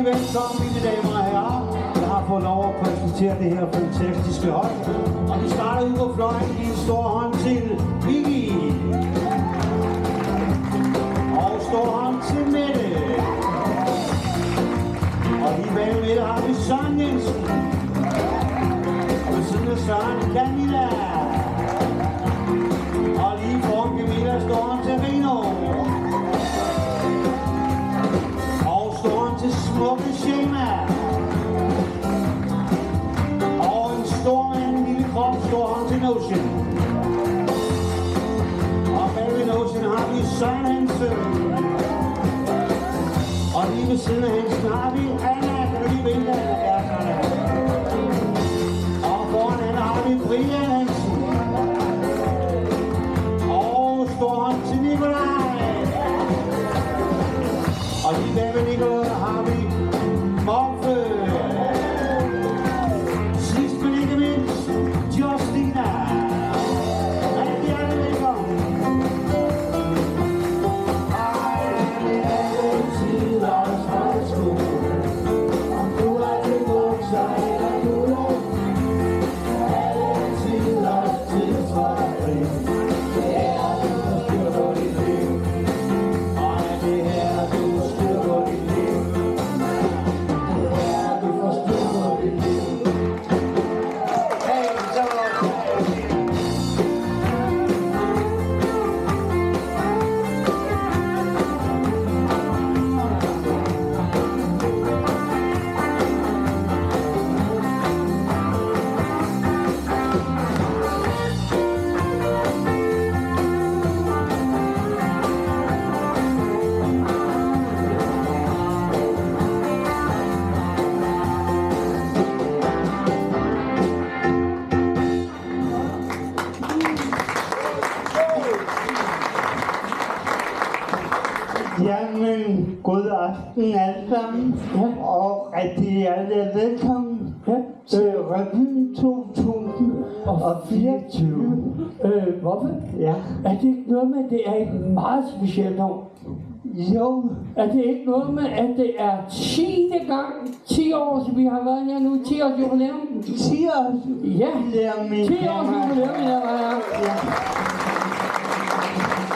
Velkommen, mine damer og herrer. Jeg har fået lov at præsentere det her fantastiske hold. Og vi starter ud på fløjen i en stor hånd til Vicky. Og stor hånd til Mette. Og lige bag Mette har vi Søren Jensen. Og ved siden af Søren Camilla. Og lige foran Camilla står hånd til Rino. Til smukke Shema. Og en stor mand, en lille krop, stor hånd til Notion. Og bag ved Notion har vi Søren Hansen. Og lige ved siden af Hansen har vi Anna. Kan du lige vente? Ja, sådan. Og foran Anna har vi Brian Hansen. Og stor hånd til Nikolaj. Og lige bag ved Nikolaj har vi Moffe. Sidst men ikke mindst, Justina. Rigtig hjertelig velkommen. Ej, det er altid vores højskole. Om du er til bukser eller kuler, er det altid vores tidsforskning. Det er du forstyr på dit liv. Og er det her du styr på dit liv. Det er du forstyr på dit liv. Hey, så jamen, god aften alle sammen, og rigtig hjertelig velkommen til Revyen 2024. Hvorfor? Ja, Er det ikke noget med, at det er et meget specielt år? jo, Er det ikke noget med, at det er 10. gang, 10 år, så vi har været her nu, 10 års jubilæum? 10 år. Ja, Ja, 10 års jubilæum, ja.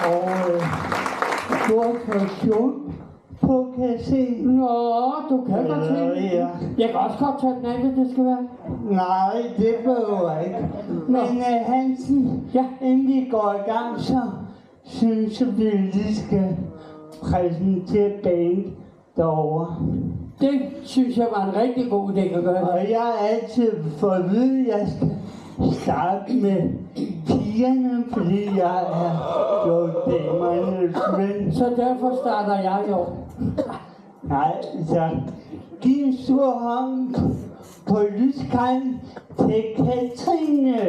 Og du har fået kjole på, kan jeg se. Nå, du kan godt se. Ja. Jeg kan også godt tage den af, hvis det skal være. Nej, det behøver jeg ikke. Men Hansen, Ja. inden vi går i gang, så synes jeg, vi lige skal præsentere band derovre. Det synes jeg var en rigtig god idé at gøre. Og jeg har altid fået at vide, at jeg skal starte med pigerne, fordi jeg er jo damernes ven. Så derfor starter jeg i år. Nej, så giv en stor hånd på lyskranden til Katrine.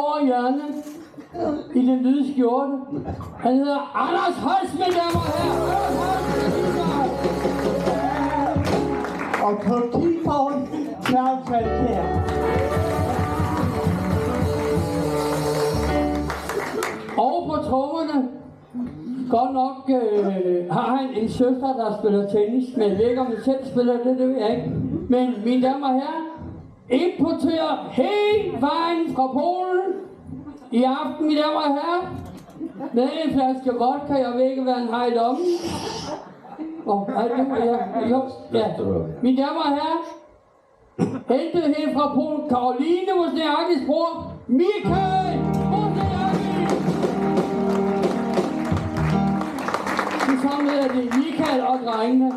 over i hjørnet. I den hvide skjorte. Han hedder Anders Holst, mine damer og herrer. Og på keyboard, Claus Halkær. Og på trommerne, godt nok har han en søster, der spiller tennis, men jeg ved ikke, om han selv spiller det, det ved jeg ikke. Men mine damer og herrer, importerer hele vejen fra Polen i aften, mine damer og herrer, med en flaske vodka, jeg ved ikke, hvad han har i lommen. Mine damer og herrer, hentet helt fra Polen, Karoline Wozniackis bror, Michael Wozniacki. Sammen er det Michael og drengene.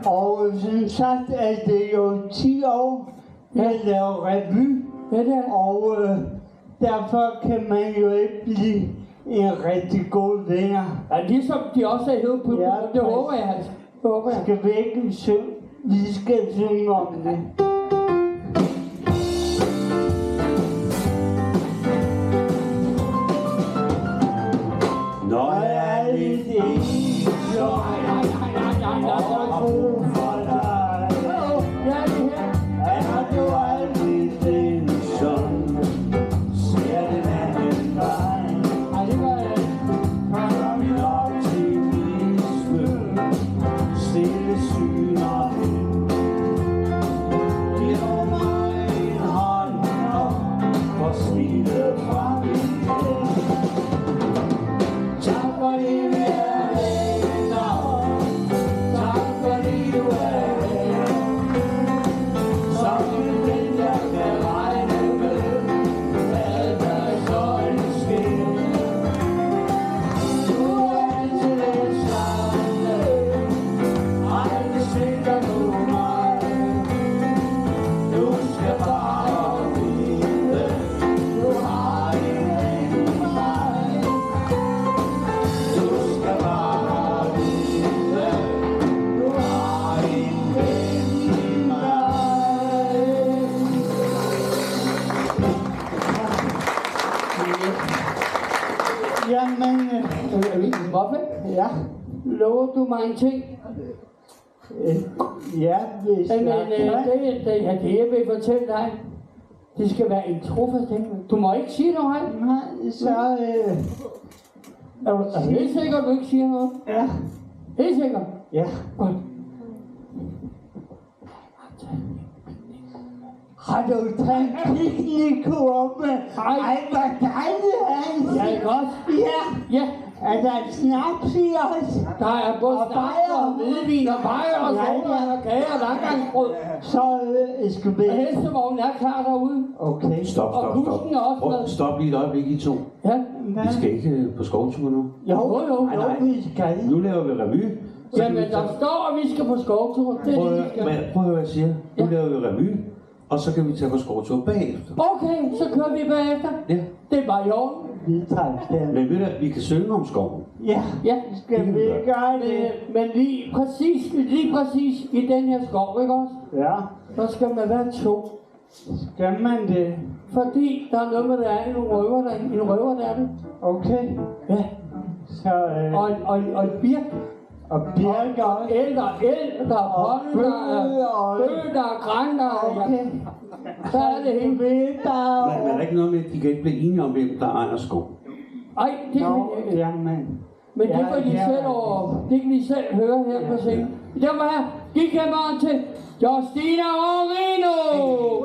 Og som sagt er det jo 10 år, jeg laver revy. Ja, det er. Og derfor kan man jo ikke blive en rigtig god vinder. Ja, ligesom de også er hævet på Ja, det håber jeg altså. Det håber jeg. Skal vi ikke synge? Vi skal synge om det. Når jeg er lidt ensom og brug for dig, er du aldrig den, som ser den anden vej. Kommer min optimisme, stille syner hen. Giv mig en hånd og får smilet fra min hen. Tak fordi vi er venner, tak fordi du er her. Som en ven jeg kan regne med, hvad der så end sker. Du er altid den samme, aldrig svigter du mig. Du skal bare vide, du har en ven i mig. Du skal bare vide, du har en ven i mig. Jamen, Hvorfor? ja. Lover du mig en ting? Ja, hvis Men jeg kan. det jeg vil fortælle dig, det skal være en trofast ting. Du må ikke sige noget, hej. Nej, så Er du helt sikker, du ikke siger noget? ja. Helt sikker? Ja. Godt. Har du taget piknikkur med? Ej, hvor dejligt, Hans. Ja, ikke også? Ja. Ja, Er der snaps i os? der er både Og snaps bajer. og hvidvin og bajer og Ja, soda og kage og langgangsbrød. Så skal vi... Og hestevognen er klar derude. Okay. Stop. Og kusken er også med. Stop lige et øjeblik, I to. Ja. Vi skal ikke på skovtur nu. Jo. Nej. vi skal. Nu laver vi revy. Så Jamen, kan vi der tage- står, at vi skal på skovtur. Det er Prøv det, at vi skal. prøv at høre, hvad jeg siger. Nu Ja. laver vi revy, og så kan vi tage på skovtur bagefter. Okay, så kører vi bagefter. Ja. Det er bare i orden. Vi tager den. Men ved du, vi kan synge om skoven. Ja, Ja. skal vi gøre det? Men lige præcis i den her skov, ikke også? Ja, Der skal man være to. skal man det? Fordi der er noget med, der er en røver der er det. Okay. Ja. Så, Og et birk. og Birk Og også. el, der er pollen, der er bøg, der er græn, der er... Okay. Så er det helt Vi Men bare... er der ikke noget med, at de kan ikke blive enige om, hvem der ejer skov? Ej, det kan Nå, vi ikke. jamen. Men det Ja, kan de ja, selv over. Det kan de selv høre her på scenen. Det var her. Giv kammeren til Justina Orino.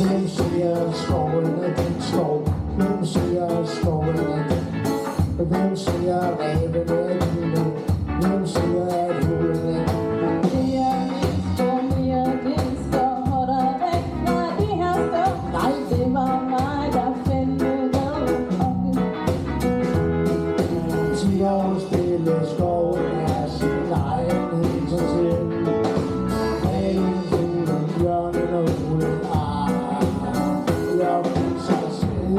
Hvem siger skoven er din skov? Hvem siger skoven er din? Hvem siger reven er dine? Hvem siger at hulen er Nej, det var mig, der fandt ud af 10 år stille skoven er sin egen helt sig selv. Reven, fuglen, bjørnen og hulen. Jeg sig selv.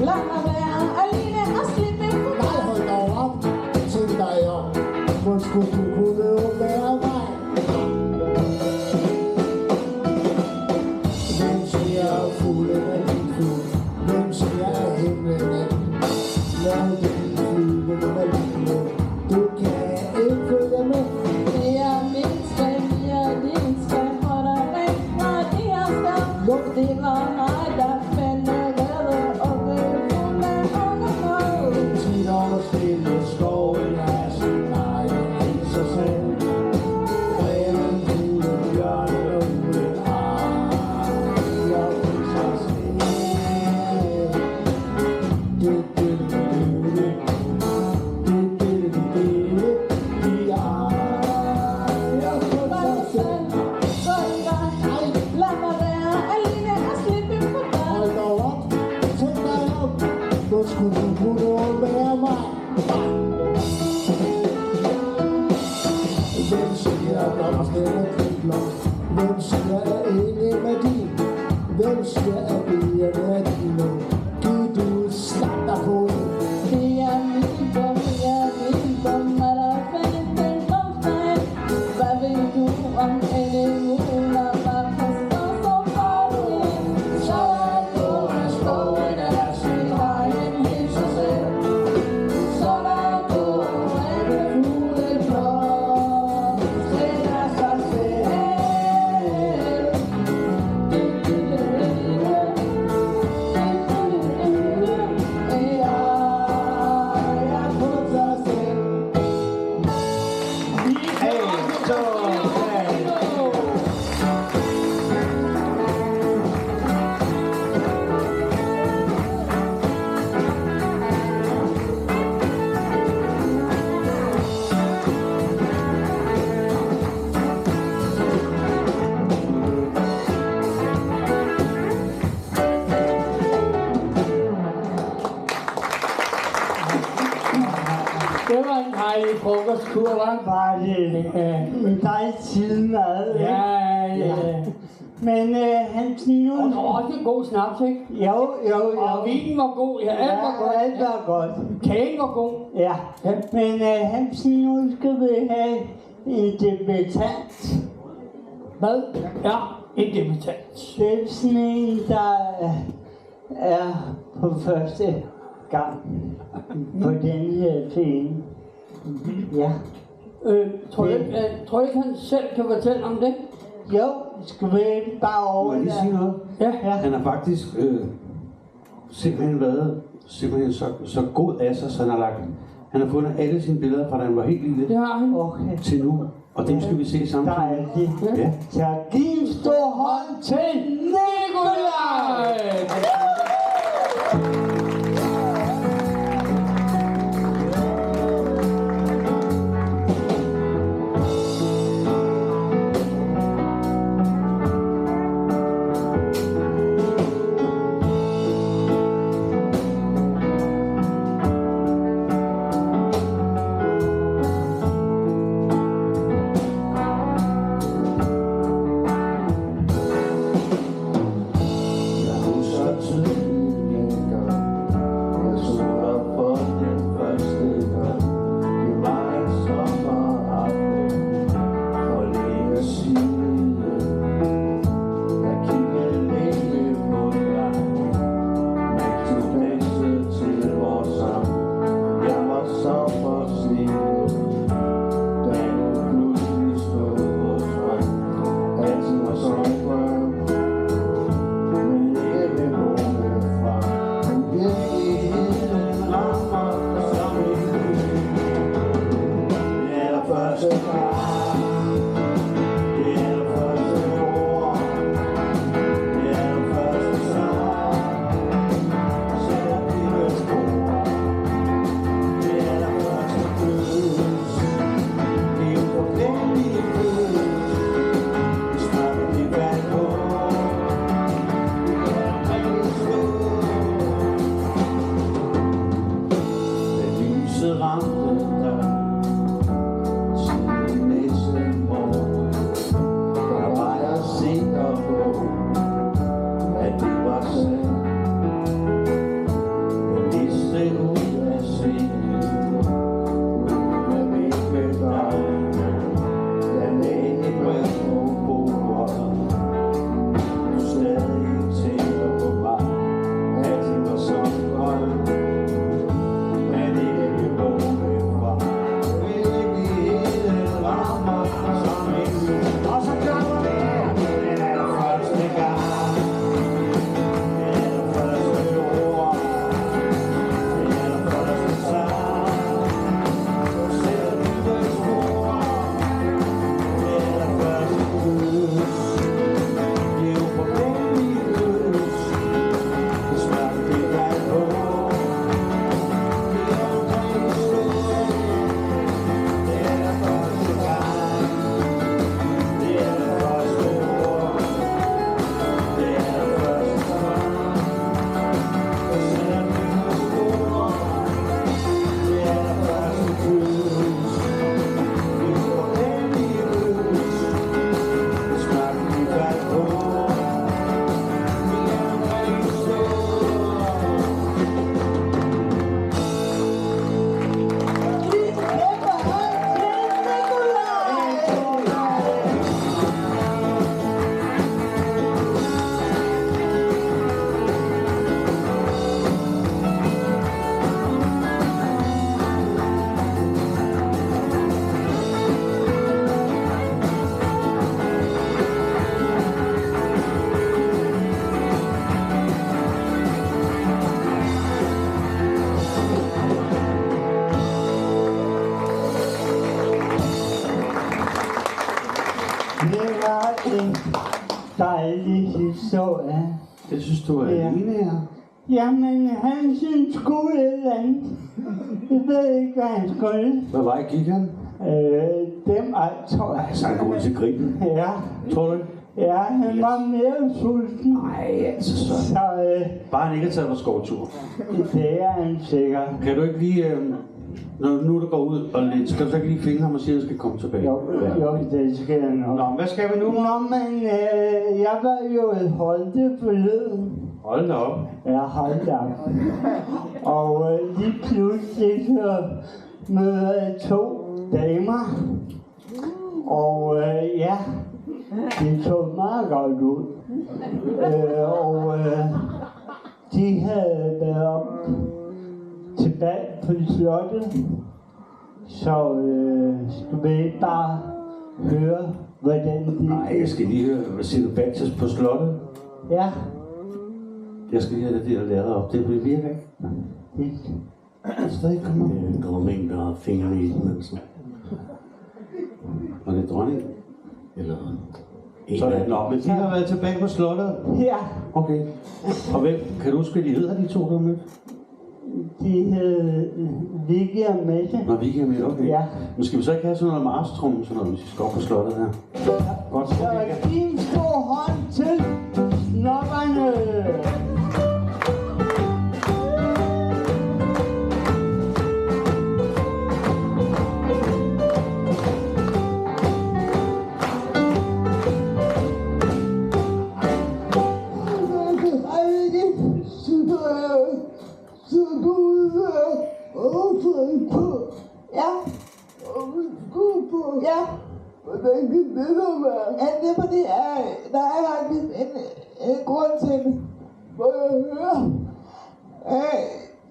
Lad mig være alene og slippe på Nej, hold dog op. Tænk dig om. Hvor skulle du kunne være mig? Hvem siger fuglen er din fugl? Hvem siger himlen er din? Lad den flyvende med livet. Du kan ikke følge med. Det er min skab, det er din skab, for der regner de her skab. Det var mig, der fandt noget og blev fuld af underhold. 10 år stille skoven er sin egen i sig selv. Breven, fuglen, bjørnen og uglen har i sig selv. Lad mig være alene og slippe på dig. Hold dog op, tænk dig om. Hvor skulle du kunne være mig? Hvem siger, at blomsten er blomst? Hvem siger, at ingen er din? Hvem siger, at bierne er dine? Giv du slap dig på det. Det er min bom, det er min bom, er der fandt den blomster. Hvad ved du om anemoner, der kaster så farligt? Så er det at skoven er sin egen i sig selv. Så er det en fugleblomst, den er sig selv. Det var en dejlig frokostkur, hva'? Var det en dejlig tidmad, ikke? Ja. Men Hansen, Og nu... der var også en god snaps, ikke? Jo. Og vinen var god, ja, alt var godt. alt var godt. Kagen var god. Ja. Men Hansen, nu skal vi have en debutant. Hvad? Ja, en debutant. Det er sådan en, der er på første gang på den her film. Ja. Tror du ikke, han selv kan fortælle om det? Jo, skal vi ikke bare Må over jeg lige sige noget? Ja. Han har faktisk simpelthen været så god af sig, så han har fundet alle sine billeder fra da han var helt lille Det har han. Okay. til nu. Og dem skal vi se Der samtidig. er det. Ja. Så giv en stor hånd til Nikolaj! Jeg husker dejlig historie. Det synes du er Ja. alene her? Jamen, han synes sgu et eller andet. Jeg ved ikke, hvad han skulle. Hvad vej gik han? Dem tror jeg. Så han går ud til grillen. Ja, Tror du ikke? ja, han var mere sulten. Nej, altså så. Så Bare han ikke har taget på skovtur. det er han sikkert. Kan du ikke lige, når nu du går ud og lidt, skal du så ikke lige finde ham og sige, at han skal komme tilbage? Jo, det skal jeg nok. Nå, hvad skal vi nu? Nå, men jeg var jo et Holte forleden. Hold da op. Ja, hold da. Og lige pludselig så møder jeg 2 damer. Og ja, de så meget godt ud. De havde været op tilbage på slottet. Så skulle vi ikke bare høre, hvordan de... Nej, jeg skal lige høre, hvad siger du, Baptist på slottet? Ja, Jeg skal lige have det der lavet op, det virker ikke. det Det er stadig kommet op. Det er dronningen, der har fingrene i den, altså. Og det er dronningen. Eller en Sådan, af nå, men de har været tilbage på slottet. ja. Okay. Og hvem, kan du huske, hvad de hedder, de 2, du har mødt? De hed Vicky og Mette. Nå, vi kan med, okay. Ja. Men skal vi så ikke have sådan noget marstrum, sådan noget, hvis vi skal op på slottet her? Godt, så Og giv en stor hånd til snopperne. Ja. Hvordan kan det så være? Ja, det er fordi, der er faktisk en grund til det. Må jeg høre?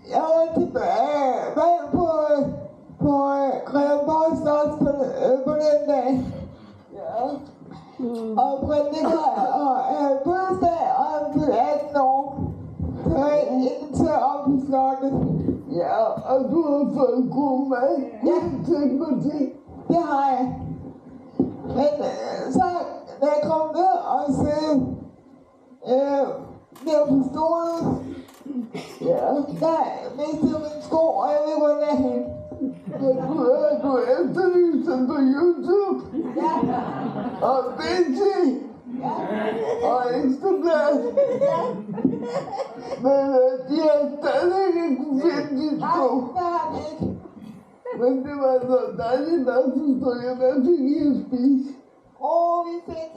Jeg var tilbage på Grevenborg Slot på den dag. Ja. Og prins har fødselsdag, og han blev 18 år. Så jeg inviteret op på slottet. Ja, og du har fået god mad. Ja, tænk på det. Det har jeg. Men så, da jeg kom ned og så der på stolen, ja, der mistede jeg min sko, og jeg ved ikke, hvor den er henne. Du efterlyste den på YouTube. Ja. Og BT. Ja. Og Ekstrabladet. Ja. Men de har stadig ikke kunne finde de sko. Nej, det har de ikke. Men det var så dejligt, at forstå, hvad fik I at spise? Vi fik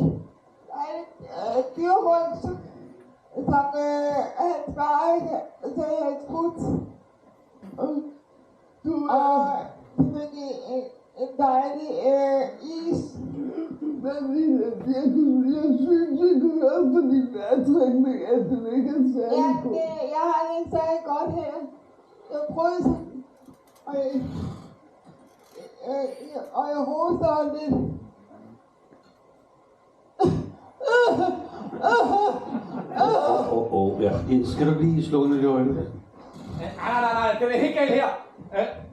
dejligt dyrryg, som hans far ikke sagde, han skudt. Og selvfølgelig en dejlig is. Men jeg synes, jeg kunne høre på din vejrtrækning, at den ikke er særlig god. Ja, jeg har det ikke særlig godt her. Jeg prøvede sådan. Og jeg hoster lidt. Ja. Skal du lige slå ind i øjnene? Nej, det er helt galt her.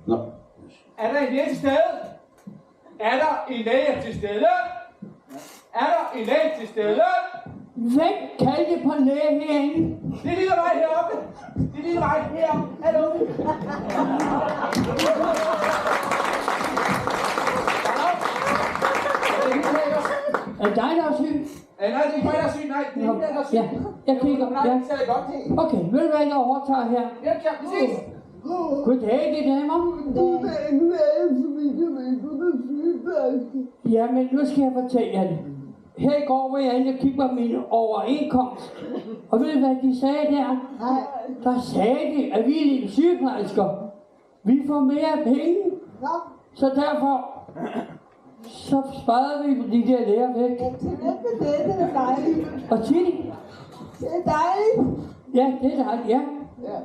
Nå. Er der en læge til stede? Er der en læge til stede? Er der en læge til stede? Hvem kaldte på læge herinde? Det er lille vej heroppe. Det er lille vej heroppe. Hallo? Er det dig, der er syg? Nej, det er ikke mig, der er syg. Nej, det er ikke der er syg. Ja, jeg kigger. Nej, Ja. det ser jeg godt til. Okay, ved du hvad, jeg overtager her? Ja, vi ses. Goddag, de damer. Du er ikke læge, fordi jeg ved, du er sygeplejerske. Ja, men nu skal jeg fortælle jer det. Her i går var jeg inde og kigge på min overindkomst. Og ved du hvad de sagde der? Nej. Der sagde de, at vi er lille sygeplejersker. Vi får mere penge. Nå, Så derfor, så sparede vi de der læger væk. men tillykke med det, det er dejligt. Og Tini, Det er dejligt. ja, det er dejligt, ja. Ja.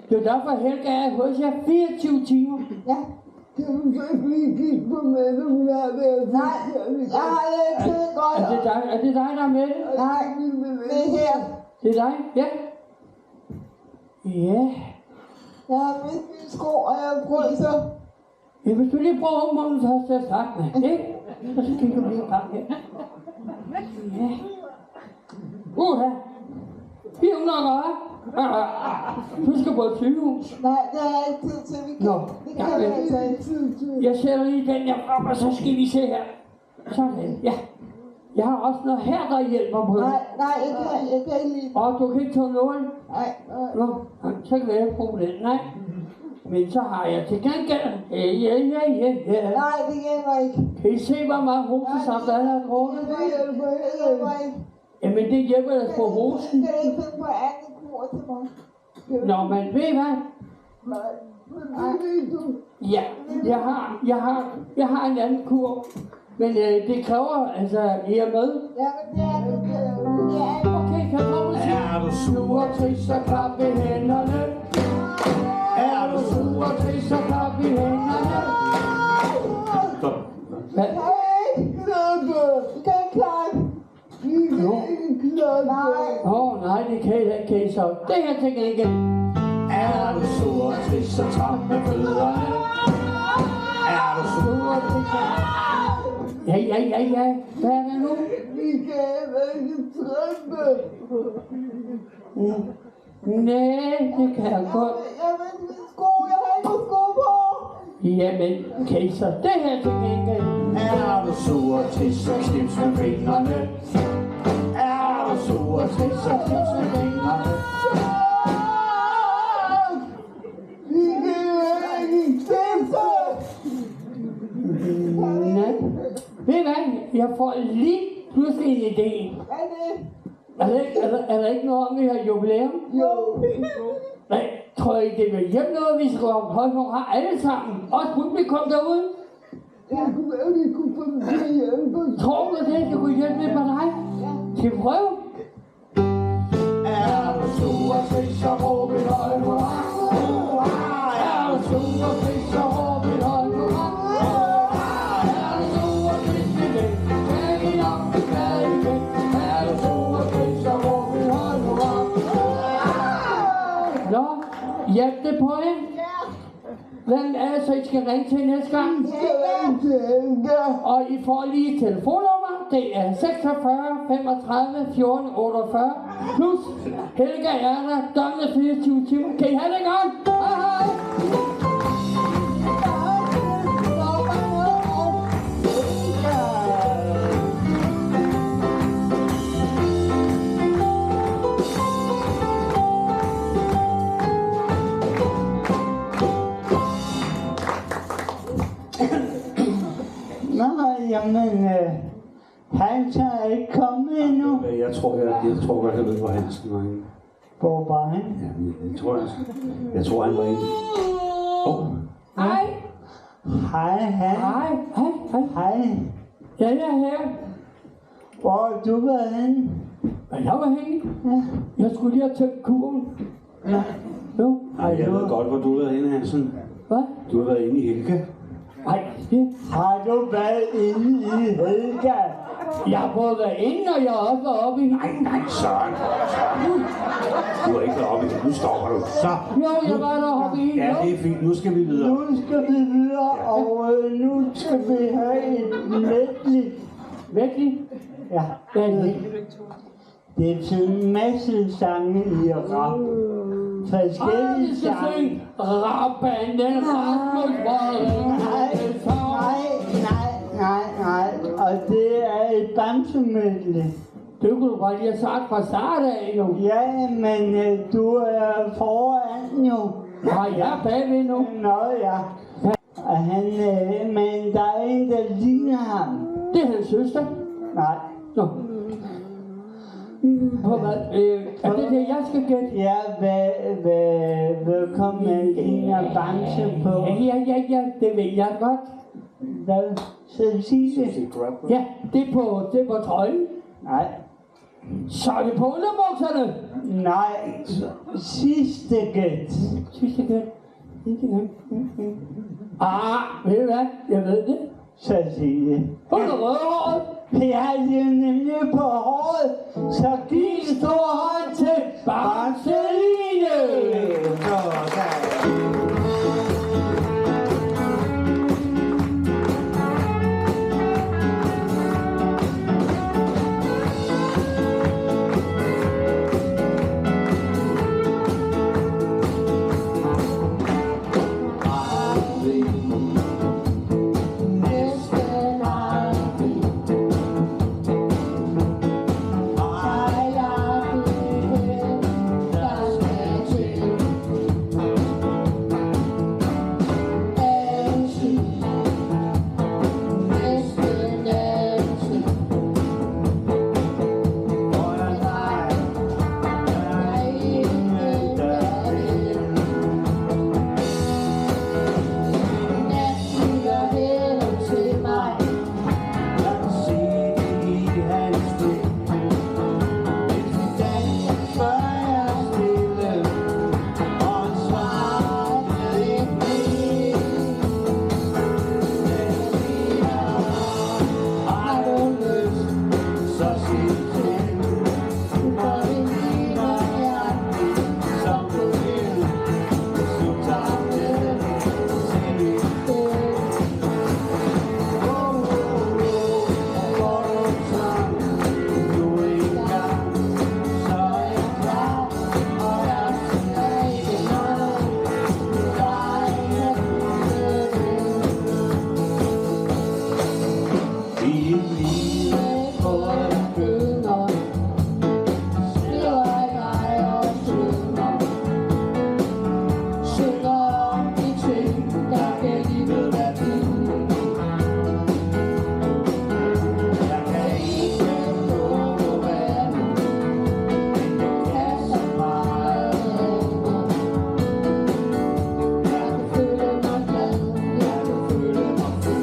Det er derfor, Helga er hos jer 24 timer. Ja. Kan du så ikke lige kigge på Mette, hun har det? Nej, jeg har det ikke så godt. Er det dig, der er med det? Nej, det er her. Det er dig? Ja. Ja. Jeg har mistet mine sko, og jeg fryser. Ja, hvis du lige prøver ommålen først til at starte med, ikke? Så kigger vi i gang her. Ja. 400 grader. Du skal på et sygehus. Nej, det har jeg ikke tid til. Vi Nå, det kan jeg altså ikke tid til. Jeg sætter lige den her frem, og så skal vi se her. Sådan, ja. Jeg har også noget her, der hjælper på det. Nej, jeg kan ikke lide. Og du kan ikke tage noget. Nej. Nå, så kan jeg ikke bruge den. Nej. Men så har jeg til gengæld. Ja. Nej, det hjælper ikke. Kan I se, hvor meget hosesaft der er her drukket? Det hjælper ikke. Jamen, det hjælper ellers på hosen. Kan du ikke finde på andet kur til mig? Nå, men ved I hvad? Nej, men det ved du. Ja, jeg har en anden kur. Men det kræver, altså, I er med. Ja, men det er Okay, kan jeg få musik? Er du Sur og trist og klap i hænderne. Er du sur og trist og klap i hænderne? Stop. Hvad? Hey, klappe! Vi kan ikke klappe! Vi kan ikke klappe! Nej, det kan jeg ikke, så. Det her til gengæld. Er du sur og trist, så tramp med fødderne. Er du sur og trist? Ja. Hvad er det nu? Vi kan ikke trampe! Nej, det kan jeg godt. Jeg vil ikke sko, jeg har ikke sko på! Jamen, okay, så det her til gengæld. Er du sur og trist, så knips med fingrene. Er du sur og trist, så knips med fingrene. Vi kan ikke trampe! Nej. Ved I hvad? Jeg får lige pludselig en idé. Hvad er det? Er der ikke noget om, vi har jubilæum? Jo! Nej, tror I, det vil hjælpe noget, hvis vi holde nogle her alle sammen? Også publikum derude? Jeg kunne få det til at hjælpe. Tror du, det kunne hjælpe lidt med dig? Skal vi prøve? Er du sur og trist, så råb et højt hurra. Er du sur og trist, så råb et højt hurra. Er du sur og trist igen, skal vi nok blive glade igen. Er du sur og trist, så råb et højt hurra. Nå, hjælp det på jer. Hvem er det, så I skal ringe til næste gang? Og I får lige et telefonnummer. Det er 46 35 14 48 plus Helga er der døgnet 24 timer. Kan I have det godt? Hej hej! Nå, jamen, han er ikke kommet endnu. Jeg tror godt, jeg ved, hvor Hansen var inde. Hvor var han? Ja, jeg tror, han var inde. Hej! Hej, han. Hej. Ja, jeg er her. Hvor har du været henne? Og jeg var henne. Jeg skulle lige have tømt kurven. Jo. Nej, jeg ved godt, hvor du har været inde, Hansen. Hvad? Du har været inde i Helga. Nej, det. Har du været inde i Helga? Jeg har både været inde, og jeg har også været oppe i. Nej, Søren. Du har ikke været oppe i. Nu stopper du. Så. Jo, jeg var deroppe i. Ja, det er fint. Nu skal vi videre. Nu skal vi videre, og nu skal vi have et medley. Virkelig? Ja, Hvad er det? det er til en masse sange i rap. Forskellige Vi skal sange. synge Rabbanden Rasmus Brødre. Nej. Og det er et bamsemedley. Det kunne du godt lige have sagt fra start af, jo. Ja, men du er foran jo. Nej, jeg er bagved nu. Nå ja. Og han, men der er en, der ligner ham. Det er hans søster. Nej. Nå. På hvad? Er det det, jeg skal gætte? Ja, hvad kom man ligner Bamse på? Ja, det ved jeg godt. Hvad? Så sig det. Ja, det er på trøjen. Nej. Så er det på underbukserne. Nej. Sidste gæt. Sidste gæt. Ved du hvad? Jeg ved det. Så sig det. Hun er rødhåret. Jeg har det nemlig på håret. Så giv en stor hånd til Barceline. synger om de ting, der gav livet værdi. Jeg kan ikke nå på verden, men det kan så meget andet. Jeg kan føle mig glad, jeg kan føle mig fri.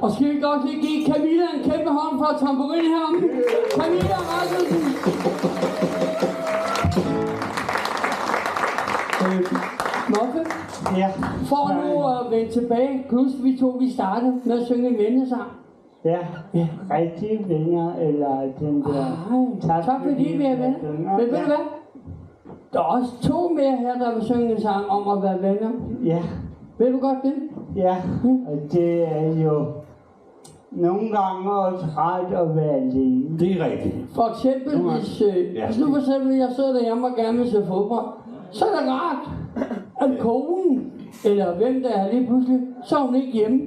Og skal vi godt lige give Camilla en kæmpe hånd for tamburin heromme? Camilla Rasmussen! Moffe, Ja. for nu at vende tilbage, plus vi startede med at synge en vennesang. Ja. Rigtige venner, eller den der... Tak fordi vi er venner. Men ved du hvad? Der er også 2 mere her, der vil synge en sang om at være venner. Ja. Ved du godt det? Ja, og det er jo nogle gange også rart at være alene. Det er rigtigt. For eksempel, hvis nu for eksempel, jeg sidder derhjemme og gerne vil se fodbold, så er det rart, at konen, eller hvem der er lige pludselig, så er hun ikke hjemme.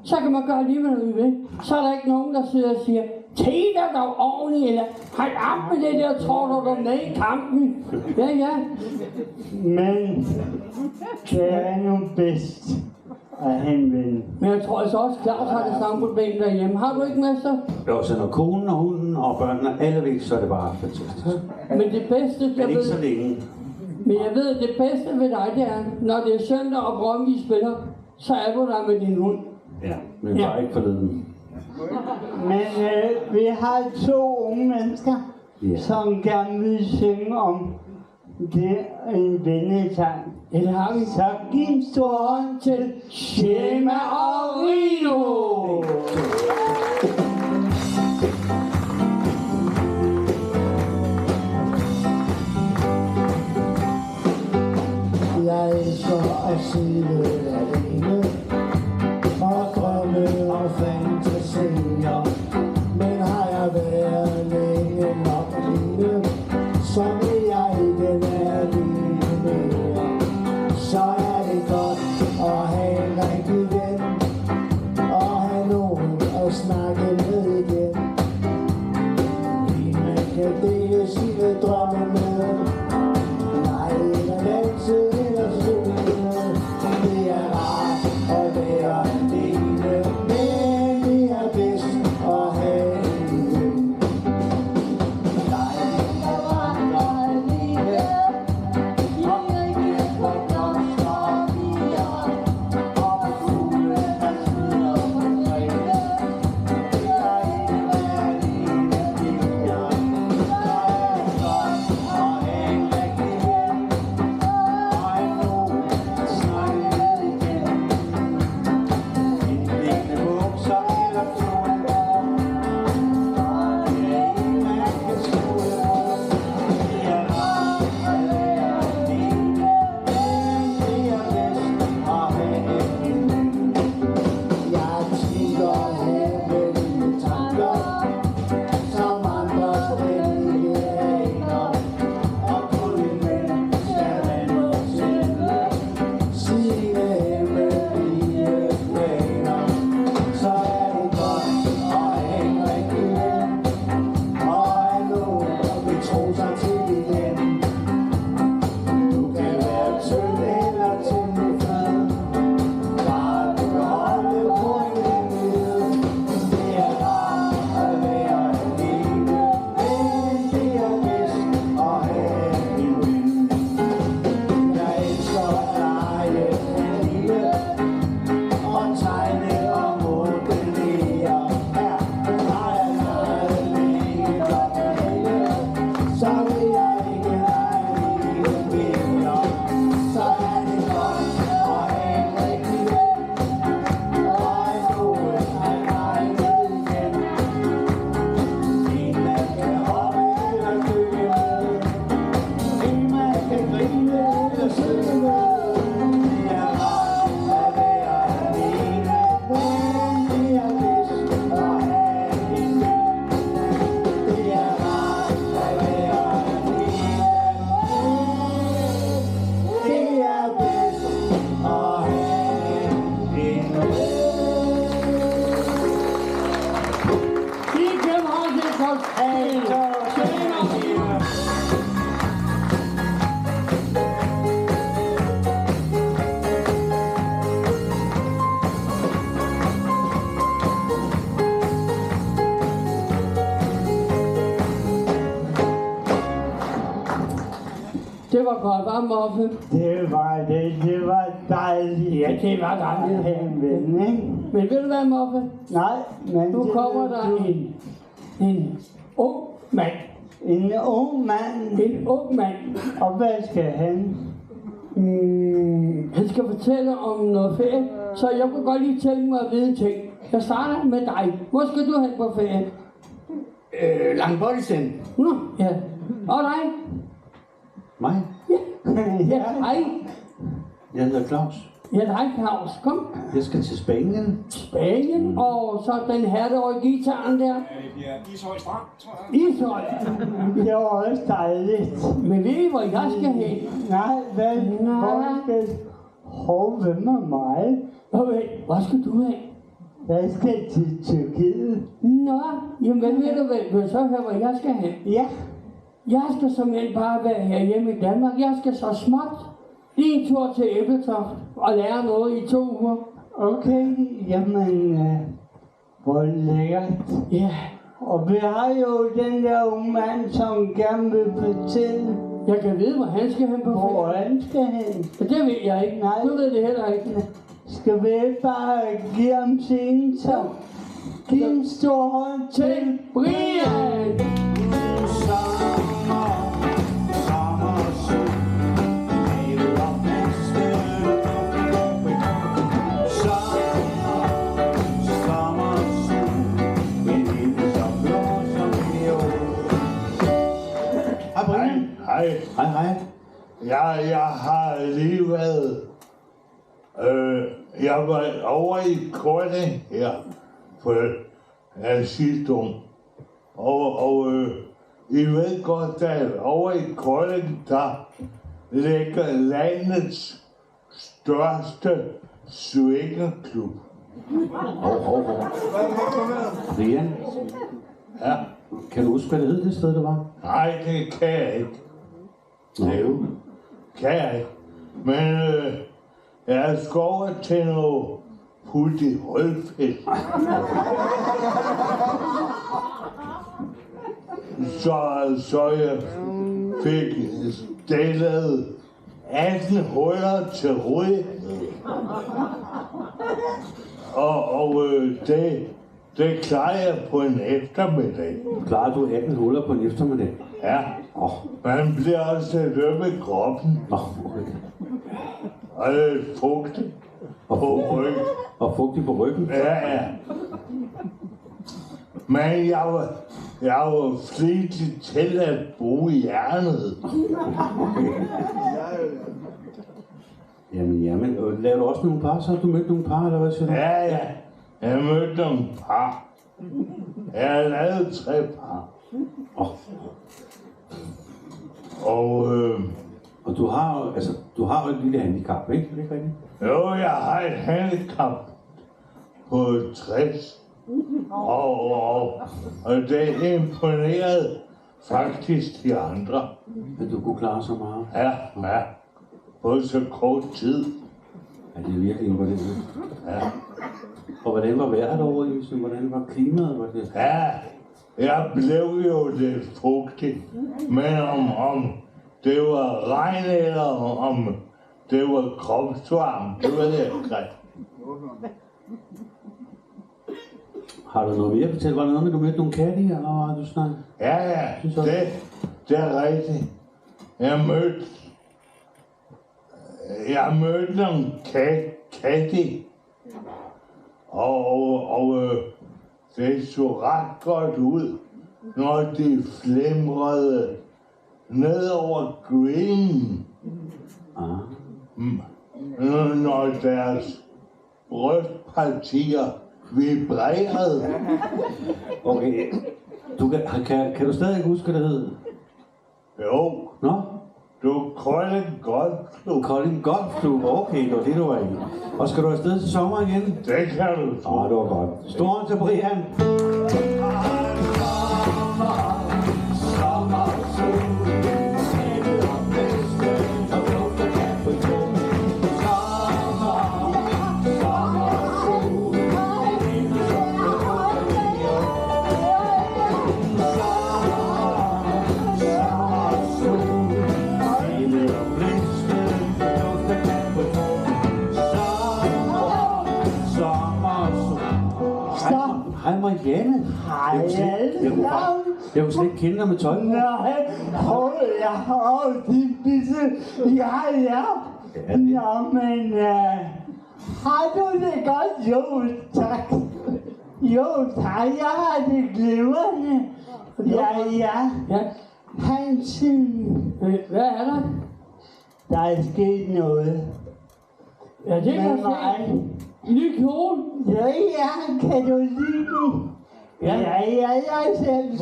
Så kan man gøre lige, hvad man vil. Så er der ikke nogen, der sidder og siger, te dig dog ordentligt, eller hold op med det der, tror du er med i kampen. Ja. Men det er nu bedst at henvende. Men jeg tror altså også, Claus har det samme problem derhjemme. Har du ikke, Mester? Jo, så når konen og hunden og børnene er alle væk, så er det bare fantastisk. Men det bedste, Men ikke så længe. Men jeg ved, at det bedste ved dig, det er, når det er søndag og Brøndby spiller, så er du der med din hund. Ja, men bare ikke forleden. Men vi har 2 unge mennesker, som gerne vil synge om det en vennesang. Ja, det har vi. Så giv en stor hånd til Shema og Rino! Jeg elsker at sidde alene og drømme og fantasier. Men har jeg været længe nok alene, så vil jeg ikke være alene mere. Så er det godt at have en rigtig ven og have nogen at snakke med igen. Man kan dele sine drømme med. Nej, eller danse eller synge. Det er rart at være alene, men det er bedst at have en ven. Nej, Det var godt, var Moffe? Det var dejligt. Ja, det var dejligt. At have en ven, ikke? Men ved du hvad, Moffe? Nej, men Nu det kommer ved der du. en ung mand. En ung mand. En ung mand. Og hvad skal han? Han skal fortælle om noget ferie, så jeg kunne godt lige tænke mig at vide ting. Jeg starter med dig. Hvor skal du hen på ferie? Langboldsen. Nå, ja. Og dig? Mig? Ja, dig. Jeg hedder Claus. Ja, dig, Claus. Kom. Jeg skal til Spanien. Spanien, og så den herreårige guitaren der. Ja, det bliver Ishøj Strand, tror jeg. Ishøj. Det var også dejligt. Men ved I, hvor jeg skal hen? Nej, hvor skal... Hvem er mig? Okay, hvor skal du hen? Jeg skal til Tyrkiet. Nå, jamen ved du hvad? Vil du så høre, hvor jeg skal hen? Ja. Jeg skal simpelthen bare være herhjemme i Danmark. Jeg skal så småt lige en tur til Æbletoft og lære noget i 2 uger. Okay, jamen... hvor lækkert. Ja, Og vi har jo den der unge mand, som gerne vil fortælle, jeg kan vide, hvor han skal hen på hvor ferie. han skal hen. Men det ved jeg ikke. Nej. Du ved det heller ikke. Skal vi ikke bare give ham scenen, så? Giv en stor hånd til Til Brian! Hej. Hej. Jeg har lige været... jeg var over i Kolding her for sidste år. Og I ved godt, at over i Kolding, der ligger landets største swingerklub. Brian, Ja. kan du huske, hvad det hed, det sted, det var? Nej, det kan jeg ikke. Jo. Kan jeg ikke. Men jeg skal over til noget put i Rødfeldt. Så jeg fik stillet 18 huller til rådighed. Og det klarer jeg på en eftermiddag. Klarer du 18 huller på en eftermiddag? Ja. Man bliver også lidt med kroppen, Nå, okay. og lidt fugtigt på ryggen. Og fugtig på ryggen? Ja. Men jeg var flittig til at bruge hjernet. Jamen. Laver du også nogle par, så har du mødt nogle par, eller hvad siger du? Ja. Jeg mødte nogle par. Jeg har lavet 3 par. Og du har jo et lille handicap, ikke? Er det ikke rigtigt? Jo, jeg har et handicap på 60. Og det imponerede faktisk de andre. At du kunne klare så meget. Ja. På så kort tid. Ja, det er virkelig imponerende. Ja. Og hvordan var vejret over i Island? Hvordan var klimaet? Var det? Ja, jeg blev jo lidt fugtig. Men om det var regn eller om det var kropsvarme, det ved jeg ikke. Har du noget mere at fortælle? Var der noget med, du mødte nogle katte, eller har du snakket? Ja, det er rigtigt. Jeg mødte nogle katte, og det så ret godt ud, når de flimrede ned over green, når deres brystpartier vibrerede. Okay. Kan du stadig huske, hvad det hed? Jo, Nå? du Kolding Golfklub. Kolding Golfklub. Okay, det var det, du var i. Og skal du afsted til sommer igen? Det kan du tro. Det var godt. Stor hånd til Brian. Hej alle sammen. Jeg kunne slet ikke kende dig med tøj på. Nej, jeg har de bisse. Ja. Nå, men har du det godt? Jo, tak. Jo, tak. Jeg har det glimrende. Ja. Hansen. Hvad er der? Der er sket noget. Ja, det kan Med jeg mig. se. Ny kjole. Ja, kan du lide den? Ja, jeg selv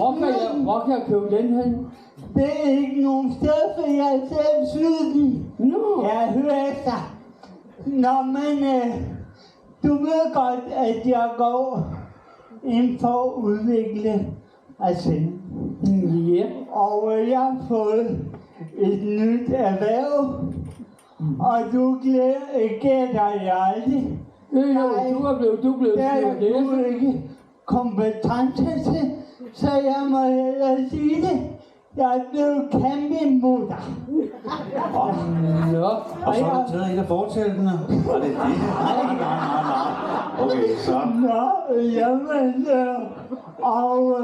Hvor kan jeg købe den hen? Det er ikke nogen sted, for jeg selv syede den. Nå. Jeg hører efter. Nå, men du ved godt, at jeg går ind for at udvikle mig selv. Ja. Og jeg har fået et nyt erhverv. Og du gætter jeg aldrig. Jo, du er blevet Det er du stewardesse. ikke kompetent til, så jeg må hellere sige det. Jeg er blevet campingmutter. Nå. Og så har du taget en af fortællene. Var det det? Nej. Okay, så. Nå, jamen, og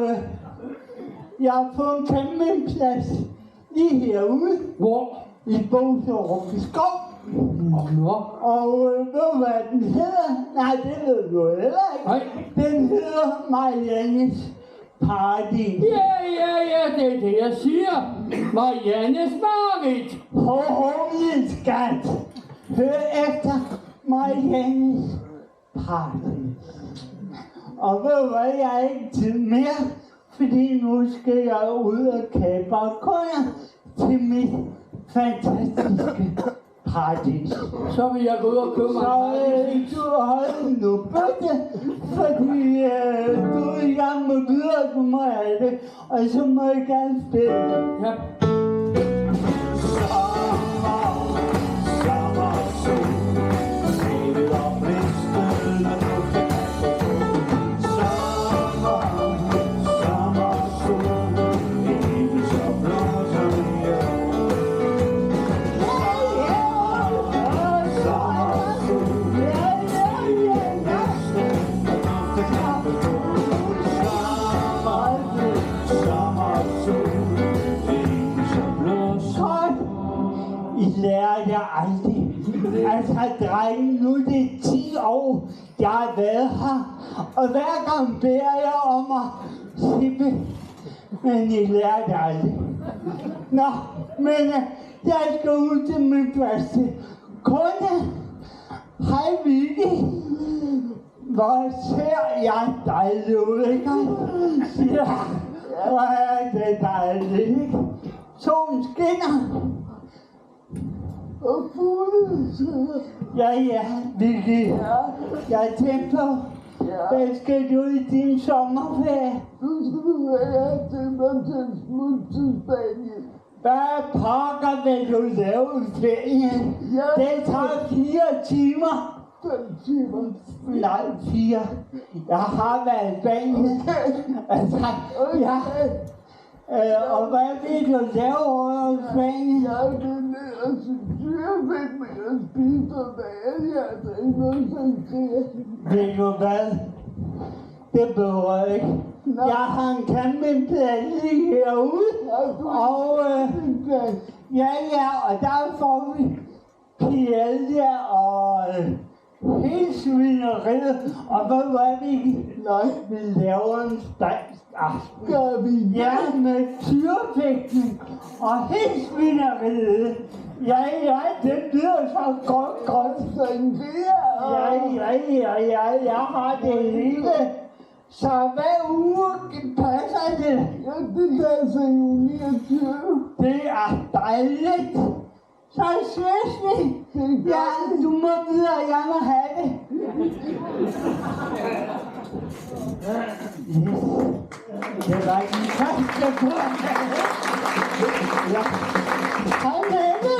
jeg har fået en campingplads lige herude Hvor? i Boserup Skov. Nå. Og ved du, hvad den hedder? Nej, det ved du heller ikke. Nej. Den hedder Mariannes Paradis. Ja, det er det, jeg siger. Mariannes Marit. Min skat. Hør efter Mariannes Paradis. Og ved du hvad, jeg har ikke tid mere, fordi nu skal jeg ud og købe balkoner til mit fantastiske paradis. Så vil jeg gå ud og købe mig en Så du holder nu bøtte, fordi du er i gang med videre, du må have det, og så må jeg gerne spille. Ja. Lærer jeg aldrig. Altså, drenge, nu er det 10 år, jeg har været her. Og hver gang beder jeg om at slippe. Men I lærer det aldrig. Nå, men jeg skal ud til min første kunde. Hej, Vicky. Hvor ser jeg dejlig ud, ikke? Ja, hvor er det dejligt, ikke? Solen skinner. Og ja, Vicky. Jeg tænkte på, hvad skal du i din sommerferie? Jeg tænker til smut til Spanien. Hvad pokker vil du lave i ferien? Det tager 4 timer. 5 timer? Nej, 4. Jeg har været i Spanien. Altså, ja. Og hvad vil du lave over i Spanien? Jeg vil ned og syrefisk med at spise og bage. Jeg er ikke noget til. Ved du hvad? Det behøver jeg ikke. Jeg har en campingplads lige herude. Og og der får vi paella og hele svineriet. Og hvad var vi? Vi laver en spansk aften. Gør vi? Ja, med tyrefægten og hele svineriet. Ja, det lyder så godt. Ja, jeg har det hele. Så hvad uge passer det? Ja, det passer jo 29. Det er dejligt. Så ses vi. Ja, du må videre, jeg må have det. Det var den første kunde. Ja. Hej Mette.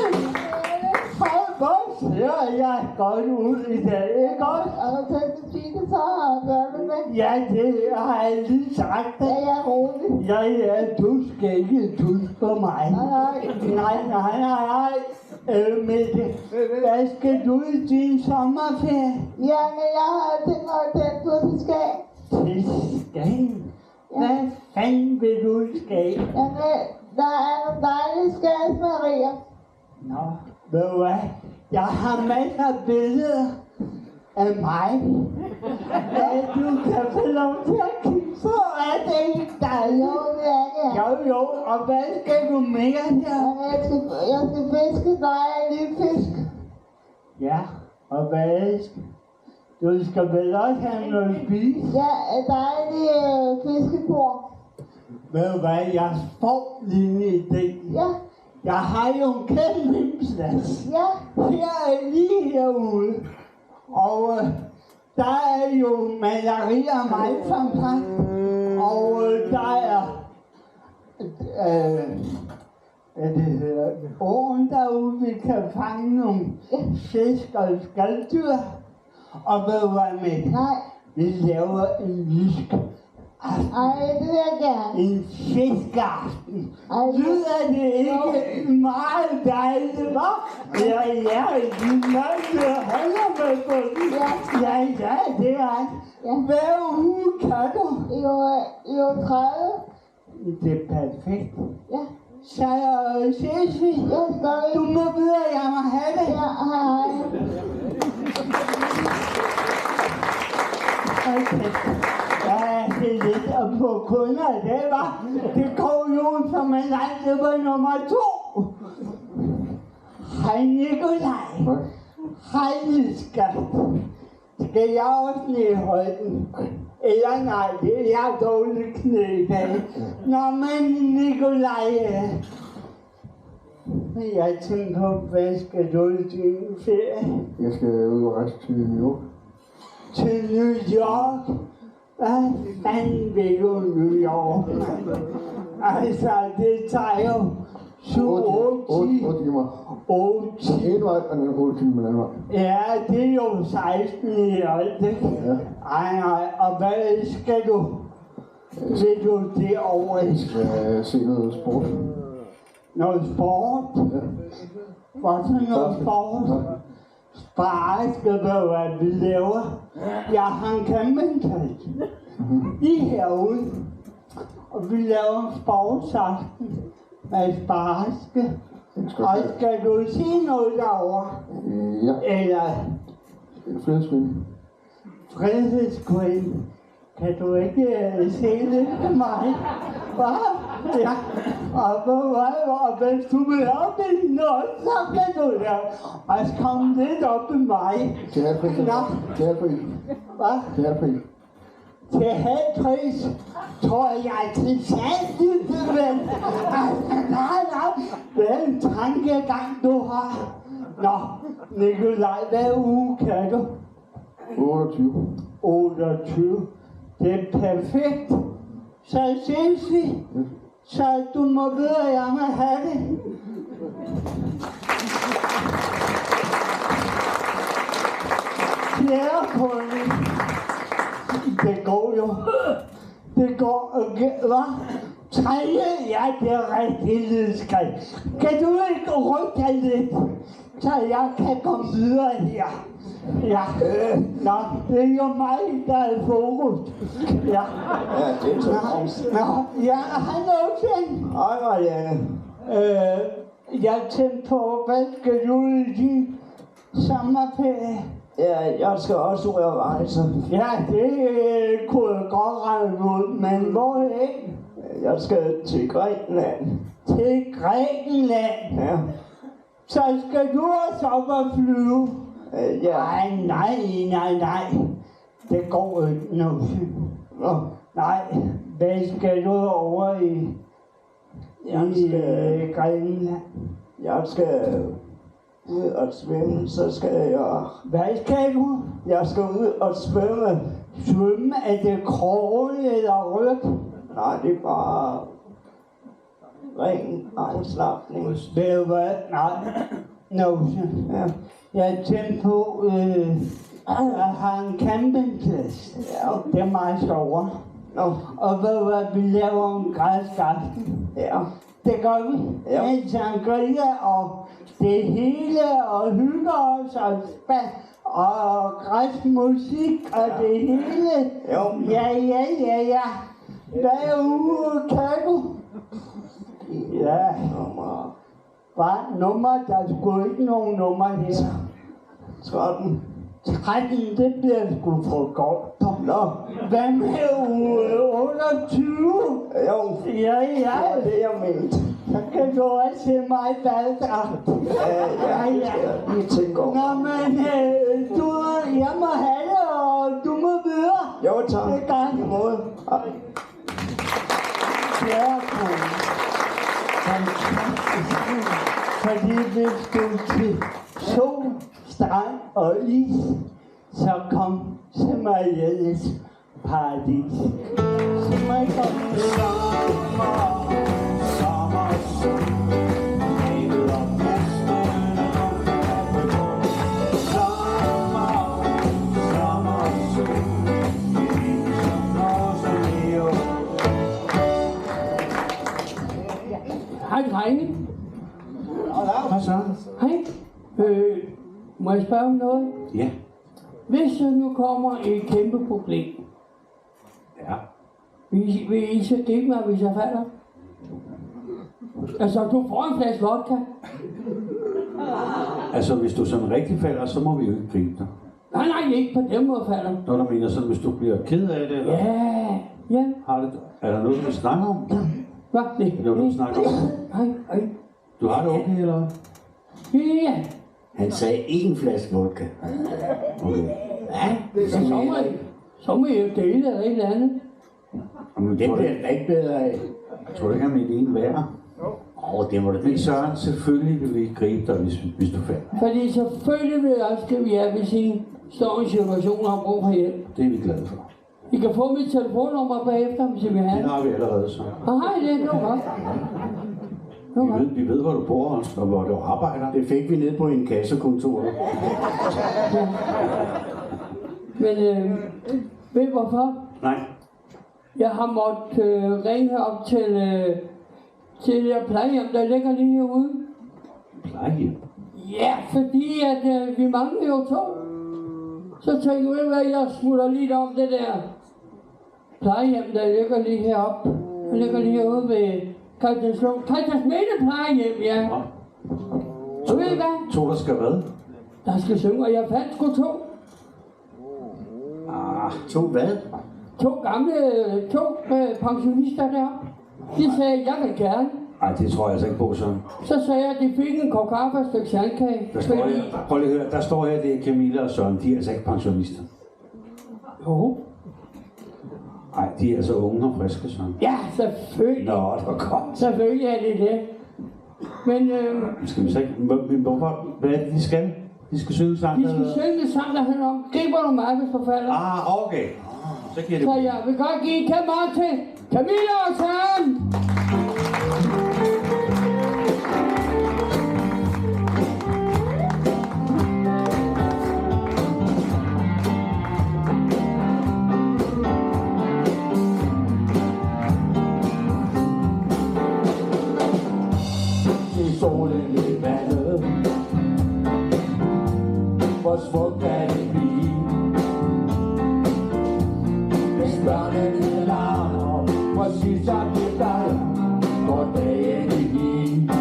Hej, hvor ser jeg godt ud i dag, ikke også? Og du tænkte at sige det så, og gør det med? Ja, det har jeg lige sagt. Ja, jeg er rolig. Ja, du skal ikke tuske på mig. Nej. Mette, hvad skal du i din sommerferie? Ja, men jeg har tænkt mig at tage på til Skagen. Til Skagen? Hvad fanden vil du skabe? Jamen, der er nogle dejlige skadesmarier. Nå, ved du hvad? Jeg har masser af billeder af mig. Du kan få lov til at kigge på, er det ikke dejligt? Jo, det er det. Jo, og hvad skal du mere her? Jeg skal fiske dig en lille fisk. Ja, og hvad skal du? Skal vel også have noget at spise? Ja, en dejlig fiskekor. Ved du hvad, jeg får lige en idé. Ja, Jeg har jo en kæmpe plads. ja, Her er lige herude. Og der er jo malerier af mig som tak. Og der er det hedder åen derude, vi kan fange nogle fisk og skalddyr. Og ved du hvad med? nej, Vi laver en jysk ej, det vil jeg gerne. en fiskeaften. Ej, Lyder det ikke meget dejligt, hva'? Ja, det holder med på det. Ja, det er det. Hver uge kan du. Jo 30. Det er perfekt. Ja, Så ses vi. jeg skal Du ikke. må videre, jeg må have det. Ja, hej. Okay. Ja, det er lidt at få kunder, det var. Det går jo som en lang, det var nummer 2. Hej Nikolaj. Hej Liskat. Skal jeg også ned i højden? Eller nej, det er jeg dårligt knæ i dag. Nå, men Nikolaj, jeg tænker på, hvad skal du i din ferie? Jeg skal ud og rejse til New York. Til New York? Hvad fanden vil du New York? Altså, det tager jo 8 timer. 8 timer. En vej, og den 8 timer den anden vej. Ja, det er jo 16 i alt, ikke? Ja. Ej, og hvad skal du? Vil du det over i? Jeg skal se noget sport. Noget sport? Ja. Hvad for noget sport? Bare skal være, hvad vi laver. Jeg har en campingplads. Lige herude. Og vi laver en sportsaften med sparske. Og skal du sige noget derovre? Ja, Eller fredskriven. frihedsqueen? Kan du ikke se lidt til mig? Hvad? Ja. Og hvis du vil op i noget, så kan du da også komme lidt op i mig. Til halv pris. Nå. Til halv pris. Hvad? Til halv pris. Til halv pris tror jeg til salget, vel? Nej. Hvad en tankegang, du har. Nå, Nikolaj, hvad uge kan du? 28. 28. Det er perfekt. Så ses vi. Så du må videre, jeg må have det. Kære kunde, det går jo. Det går, hvad? Tredje, ja, det er rigtig lidskab. Kan du ikke rykke dig lidt, så jeg kan komme videre her? Ja, nå, det er jo mig, der er fokus. Ja. Ja, det er så. Nå, ja, hej Nåsen. Hej, Marianne. Jeg tænkte på, hvad skal du i din sommerferie? Ja, jeg skal også ud og rejse. Ja, det kunne jeg godt regne ud, men hvorhen? Jeg skal til Grækenland. Til Grækenland. Ja. Så skal du også op og flyve? Ja. Nej. Det går ikke nu. Nej, hvad skal du over i Grækenland? Jeg skal ud og svømme, så skal jeg... Hvad skal du? Jeg skal ud og svømme. Svømme? Er det krogen eller ryg? Nej, det er bare ren afslapning. Ved du hvad? Nej. Ja. Jeg tænkte på, jeg har en campingplads. Ja. Det er meget sjovere. Nå. Og ved du hvad, vi laver en græsk aften. Ja. Det gør vi. Ja. En sangria og det hele, og hygger os, og græsk musik, og det hele. Jo. Ja. Hvad uge kan du? Ja. Hvad nummer? Der er sgu ikke nogen nummer her. 13. 13, det bliver sgu for godt. Nå. Hvad med uge 28? Jo. Ja. Det er jeg ment. Så kan du også se mig valgdag. Ja. Vi tænker over. Nå, men jeg må have det, og du må videre. Jo, tak. Det er godt. Måde. Ja, fantastisk. Fordi hvis du til sol, strand og is, så kom til Marielles paradis. Så må jeg komme Hej, drenge. Hvad så? Hej. Må jeg spørge om noget? Ja. Hvis der nu kommer et kæmpe problem, Ja. vil I så gribe mig, hvis jeg falder? Altså, du får en flaske vodka. Altså, hvis du sådan rigtig falder, så må vi jo ikke gribe dig. Nej, ikke på den måde falder. Når du mener sådan, hvis du bliver ked af det, eller Ja. er der noget, du vil snakke om? Hvad? Nej. Er der noget, du vil snakke om? Nej. Du har det okay, eller hvad? Ja. Han sagde ikke en flaske vodka. Okay. Ja, Så må I jo dele eller et eller andet. Jamen, det bliver da ikke bedre af. Jeg tror ikke, han mente en værre. Det må det Men Søren, selvfølgelig vil vi ikke gribe dig, hvis du falder. Fordi selvfølgelig vil jeg også skrive jer, hvis I står i en situation og har brug for hjælp. Det er vi glade for. I kan få mit telefonnummer bagefter, hvis I vil have Det det. har vi allerede så. Hej, det er godt. Vi ved, hvor du bor, og hvor du arbejder. Det fik vi ned på en kassekontor. Men ved I hvorfor? Nej. Jeg har måttet ringe op til det der plejehjem, der ligger lige herude. Plejehjem. Ja, fordi at vi mangler jo 2. Så tænker jeg, hvad jeg smutter lidt om det der plejehjem, der ligger lige heroppe. Der ligger lige herude ved Christiansminde plejehjem, ja. Så ved I hvad? 2, der skal hvad? Der skal synge, og jeg fandt sgu 2. 2 hvad? 2 gamle pensionister deroppe. De sagde, jeg vil gerne. Nej, det tror jeg altså ikke på, Søren. Så sagde jeg, at de fik en kop kaffe og et stykke sandkage. Der står her, prøv lige at høre, der står her, det er Camilla og Søren, de er altså ikke pensionister. Jo. Nej, de er altså unge og friske, Søren. Ja, selvfølgelig. Nå, det var godt. Selvfølgelig er det det. Men Skal vi så ikke, hvorfor, hvad er det, de skal? De skal synge sammen? de skal synge det sang, der handler om, griber du mig, hvis du falder. Okay. Så giver det. Så jeg vil godt give en kæmpe hånd til Camilla og Søren. Solen i vandet. Hvor smukt kan det blive? Hvis børnene larmer, præcis som det plejer, går dagen i hvil.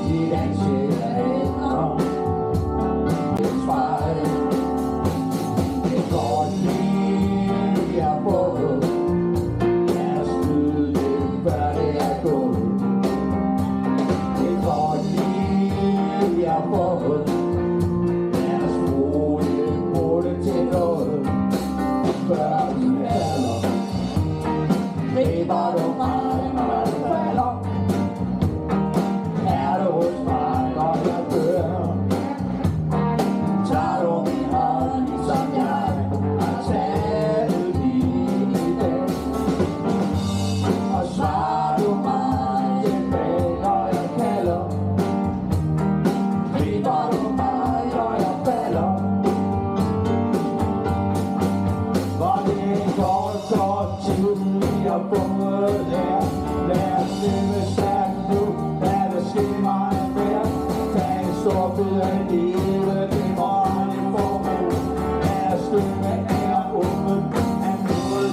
Dit ansigt hænger et spejl. Det går lige, jeg får lad os nyde det, før det er gået. Lad os bruge det til noget, før vi falder. Griber du mig, når du falder? Er du hos mig, når jeg dør? Tager du min hånd, ligesom jeg har taget din i dag? Og svarer du mig tilbage, når jeg kalder? Griber du mig, når jeg falder? Hvor det går tid, vi har fået her. Lad os leve stærkt nu, lad det ske mig mere. Tag en stor bid af livet, det morgen i formen. Lad os stå med ære åben, at noget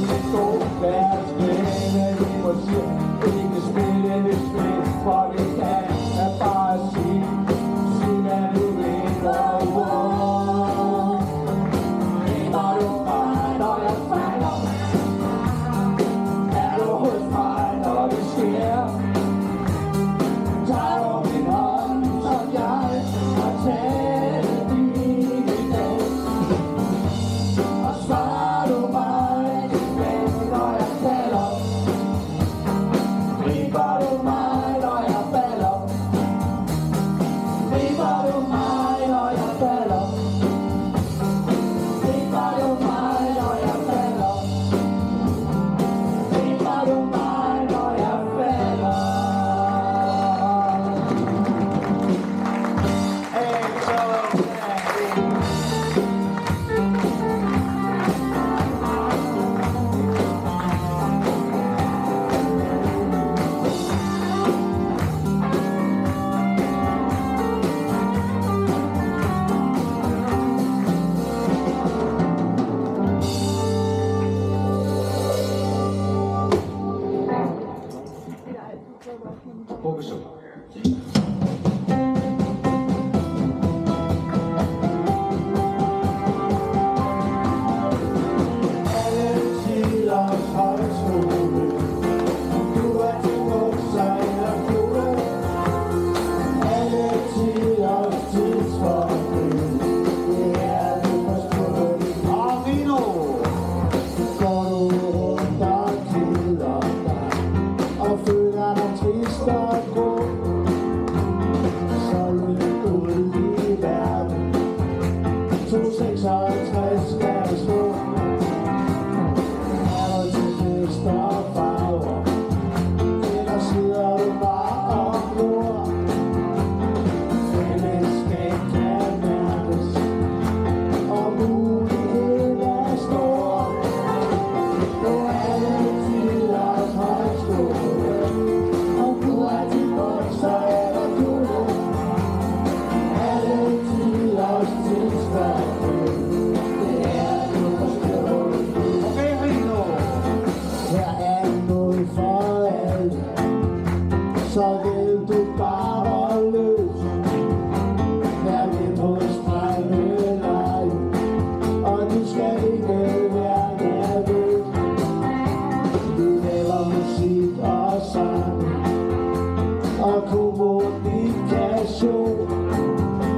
kommunikation.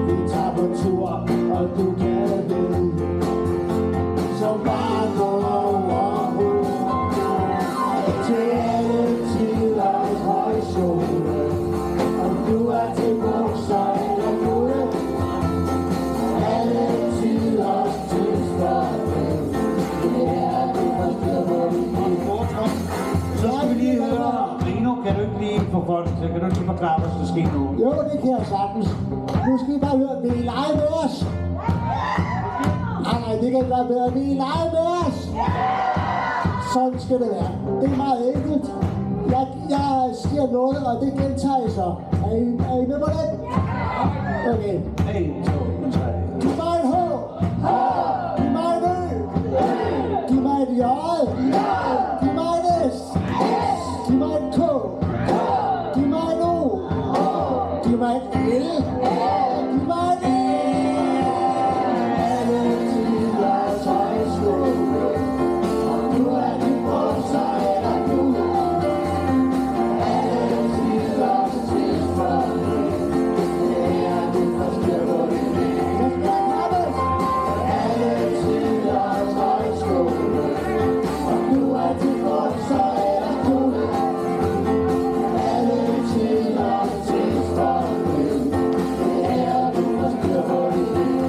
Vi tager på tur, og du kan vide. Så bare gå over til alle tiders højskole. Om du er til bukser eller gulde, alle tiders tilstående. Det er det første, hvor vi Så skal vi lige høre, Rino, kan du ikke lige få folk til? Kan du ikke forklare, hvad der skal ske nu? Jo, det kan jeg sagtens. Nu skal I bare høre, vil I lege med os? Nej, det kan ikke være bedre. Vil I lege med os? Sådan skal det være. Det er meget enkelt. Jeg siger noget, og det gentager I så. Er I med på det? Okay. 1, 2, 3. Giv mig et H. Giv mig et Ø. Giv mig et J. Giv mig et S. Giv mig et K. Giv mig et O. Giv mig et L. Giv mig et E. Alle tiders højskole. Om du er din bukser eller du. Alle tiders tilstående. Det er det første, hvor vi vil. Alle tiders højskole. Om du er din bukser eller du. Alle tiders tilstående. Det er det første, hvor vi vil.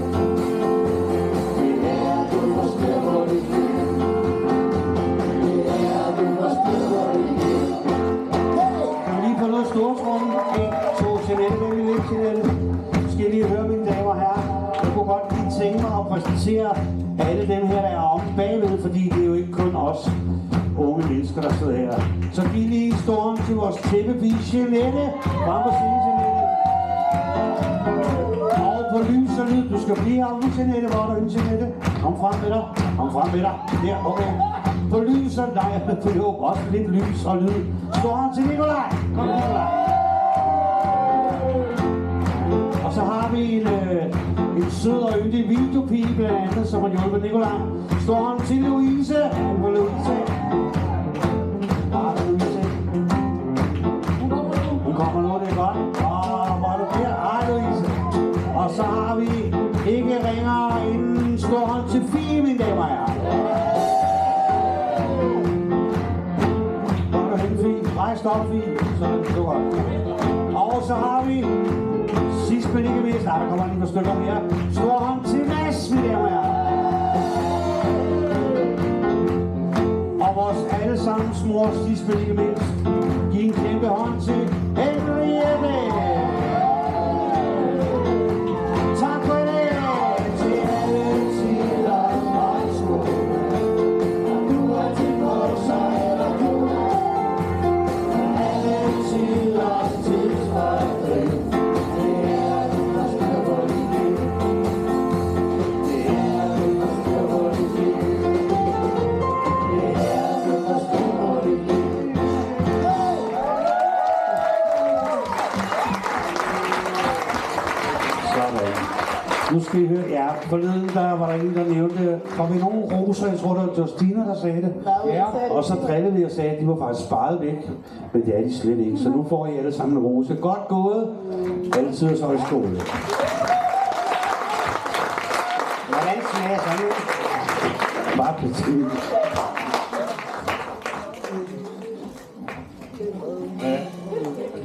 Det er det første, hvor vi vil. Det er det første, hvor vi vil. Kan vi lige få noget stortrummen? 1, 2, Jeanette, hvem vil ikke, Jeanette? Skal I lige høre, mine damer og herrer? Jeg kunne godt lige tænke mig at præsentere alle dem her, der er om bagved, fordi det er jo ikke kun os unge mennesker, der sidder her. Så giv lige en stor hånd til vores tæppepige, Jeanette. Frem på siden, Jeanette. Og på lys og lyd. Du skal blive herude, Jeanette. Hvor er du henne, Jeanette? Kom frem med dig. Kom frem med dig. Der, okay. På lys og nej, for jo også lidt lys og lyd. Stor hånd til Nikolaj. Kom, Nikolaj. Og så har vi en sød og yndig videopige blandt andet, som har hjulpet Nikolaj. Stor hånd til Louise. På Louise. Bare Louise. Hun kommer nu, det er godt. Hvor er du der? Hej, Louise. Og så har vi ikke ringere end en stor hånd til Fie, mine damer og herrer. Hvor er du hen, Fie? Rejs op, Fie. Sådan, det var godt. Og så har vi sidst men ikke mindst, der kommer lige nogle stykker mere. Stor hånd til Mads, mine damer og herrer. Og vores allesammens mor, sidst men ikke mindst, giv en kæmpe hånd til Henriette. Tak for det. Til alle tiders højskole. Om du er til bukser eller du. Alle tiders tilstående. Det er det første, hvor vi vil. Det er det første, hvor vi vil. Det er det første, hvor vi vil. Sådan. Nu skal I høre, ja, forleden der var der en, der nævnte, var vi nogen roser, jeg tror det var Justina, der sagde det. Ja. Og så drillede vi og sagde, at de var faktisk sparet væk, men det er de slet ikke. Så nu får I alle sammen en rose. Godt gået. Altid hos højskole. Hvordan smager sådan ud? Bare petit.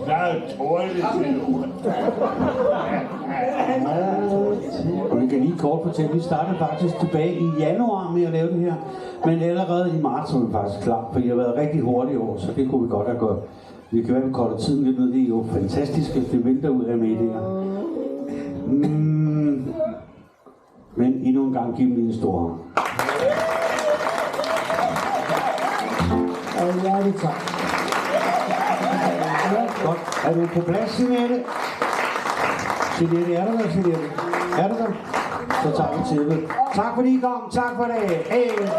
Der er tårligt til nu. Og vi kan lige kort fortælle, vi startede faktisk tilbage i januar med at lave det her. Men allerede i marts var vi faktisk klar, for I har været rigtig hurtige år, så det kunne vi godt have gjort. Vi kan være, vi korter tiden lidt ned, det er jo fantastiske, det vælter ud af medier. Men endnu en gang giv dem en stor hånd. Og hjerteligt tak. Godt. Er du på plads, Jeanette? Jeanette, er du der, Jeanette? Er du der? Så tager vi til det. Tak fordi I kom. Tak for det. 1, 2, 3.